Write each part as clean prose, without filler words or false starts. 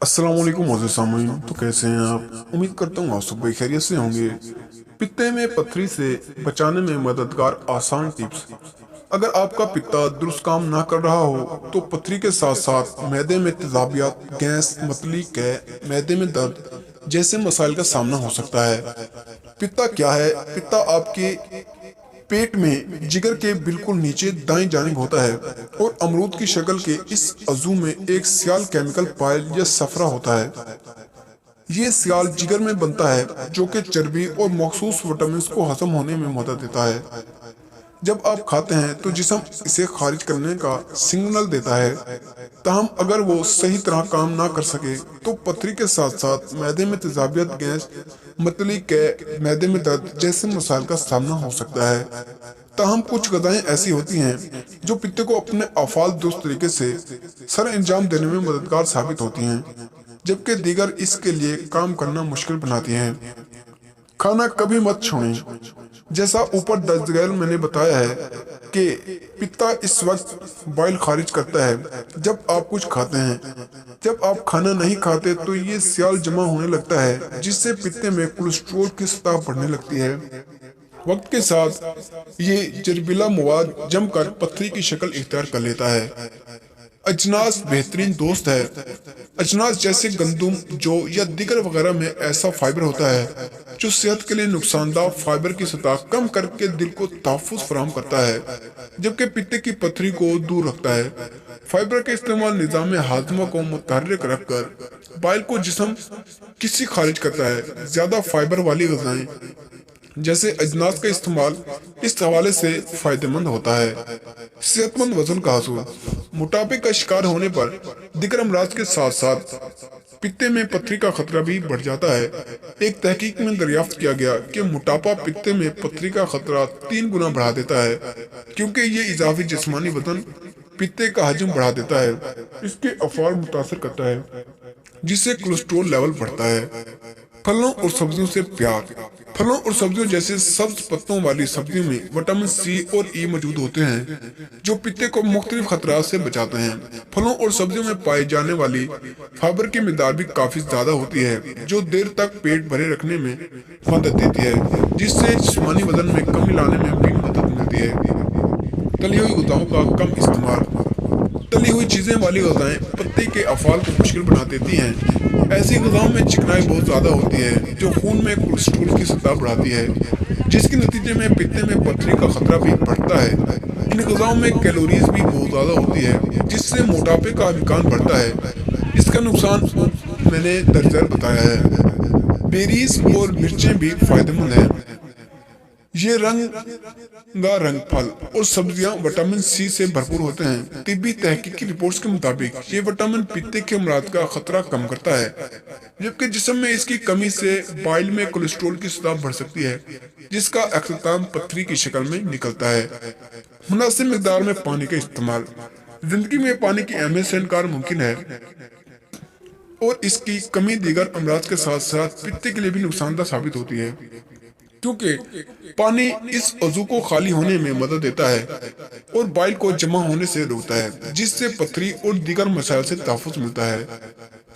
अस्सलाम वालेकुम मोअज़्ज़िज़ सामीन। तो कैसे हैं आप? उम्मीद करता हूँ आप सब भाई खैरियत से होंगे। पित्ते में पथरी से बचाने में मददगार आसान टिप्स। अगर आपका पित्ता दुरुस्त काम ना कर रहा हो तो पथरी के साथ साथ मैदे में तेजाबियत, गैस, मतली, मैदे में दर्द जैसे मसाइल का सामना हो सकता है। पित्ता क्या है? पित्ता आपके पेट में जिगर के बिल्कुल नीचे दाईं जानिब होता है और अमरूद की शक्ल के इस अज़ू में एक सियाल केमिकल पाइल या सफरा होता है। ये सियाल जिगर में बनता है जो कि चर्बी और मखसूस विटामिन को हजम होने में मदद देता है। जब आप खाते हैं तो जिस्म इसे खारिज करने का सिग्नल देता है। ताहम अगर वो सही तरह काम ना कर सके तो पथरी के साथ साथ मैदे में तेजाबियत, गैस, मतली, मैदे में दर्द जैसे मसाइल का सामना हो सकता है। ताहम कुछ गजाएं ऐसी होती हैं जो पित्ते को अपने अफाल दुरुस्त तरीके से सर अंजाम देने में मददगार साबित होती हैं, जबकि दीगर इसके लिए काम करना मुश्किल बनाती हैं। खाना कभी मत छोड़ें। जैसा ऊपर दर्ज गैल मैंने बताया है कि पित्ता इस वक्त बाइल खारिज करता है जब आप कुछ खाते हैं। जब आप खाना नहीं खाते तो ये सियाल जमा होने लगता है जिससे पित्ते में कोलेस्ट्रॉल की सतह बढ़ने लगती है। वक्त के साथ ये जहरीला मवाद जमकर पथरी की शक्ल इख्तियार कर लेता है। अजनास बेहतरीन दोस्त है। अजनास जैसे गंदुम, जौ या दिगर वगैरह में ऐसा फाइबर होता है जो सेहत के लिए नुकसानदार फाइबर की सतह कम करके दिल को तहफ़्फ़ुज़ फराहम करता है, जबकि पित्ते की पथरी को दूर रखता है। फाइबर का इस्तेमाल निज़ाम हाजमा को मुतहर्रिक रखकर बाइल को जिस्म किसी खारिज करता है। ज्यादा फाइबर वाली गजाएं जैसे अजनास का इस्तेमाल इस हवाले से फायदेमंद होता है। सेहतमंद वजन का हासिल। मोटापे का शिकार होने पर दिगर अमराज के साथ साथ पित्ते में पथरी का खतरा भी बढ़ जाता है। एक तहकीक में दरियाफ्त किया गया कि मोटापा पित्ते में पथरी का खतरा 3 गुना बढ़ा देता है, क्योंकि ये इजाफी जिस्मानी वजन पित्ते का हजम बढ़ा देता है, इसके अफार मुतासर करता है, जिससे कोलेस्ट्रॉल लेवल बढ़ता है। फलों और सब्जियों से प्यार। फलों और सब्जियों जैसे सब्ज पत्तों वाली सब्जियों में विटामिन सी और ई मौजूद होते हैं जो पित्ते को मुख्तलिफ खतरात से बचाते हैं। फलों और सब्जियों में पाई जाने वाली फाइबर की मिकदार भी काफी ज्यादा होती है जो देर तक पेट भरे रखने में मदद देती है, जिससे जिस्मानी वजन में कमी लाने में भी मदद मिलती है। तली हुई गजाओं का कम इस्तेमाल। तली हुई चीजें वाली गजाएं पत्ते के अफाल को मुश्किल बना देती हैं। ऐसी गजाओं में चिकनाई बहुत ज्यादा होती है जो खून में कोलेस्ट्रॉल की सतह बढ़ाती है, जिसके नतीजे में पित्ते में पथरी का खतरा भी बढ़ता है। इन गजाओं में कैलोरीज भी बहुत ज्यादा होती है जिससे मोटापे का इम्कान बढ़ता है। इसका नुकसान मैंने दर्जर बताया है। बेरीज और मिर्चें भी फायदेमंद हैं। ये रंग फल और सब्जियां विटामिन सी से भरपूर होते हैं। तिब्बी तहकीक की रिपोर्ट्स के मुताबिक ये विटामिन पित्ते के अमराज का खतरा कम करता है, जबकि जिस्म में इसकी कमी से बाइल में कोलेस्ट्रॉल की सतह बढ़ सकती है, जिसका अख्ताम पथरी की शक्ल में निकलता है। मुनासिब मिकदार में पानी का इस्तेमाल। जिंदगी में पानी की अहमियत से इनकार मुमकिन है और इसकी कमी दीगर अमराज के साथ साथ पित्ते के लिए भी नुकसानदायक साबित होती है, क्योंकि पानी इस अज़ू को खाली होने में मदद देता है और बाइल को जमा होने से रोकता है, जिससे पथरी और दीगर मसाइल से तहफ़्फ़ुज़ मिलता है।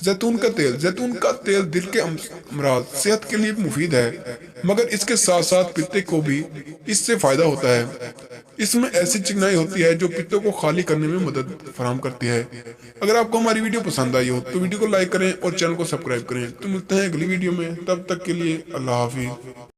जैतून का तेल। जैतून का तेल दिल के अमराज सेहत के लिए मुफीद है, मगर इसके साथ साथ पित्ते को भी इससे फायदा होता है। इसमें ऐसी चिकनाई होती है जो पित्ते को खाली करने में मदद फराहम करती है। अगर आपको हमारी वीडियो पसंद आई हो तो वीडियो को लाइक करें और चैनल को सब्सक्राइब करें। तो मिलते हैं अगली वीडियो में, तब तक के लिए अल्लाह हाफिज़।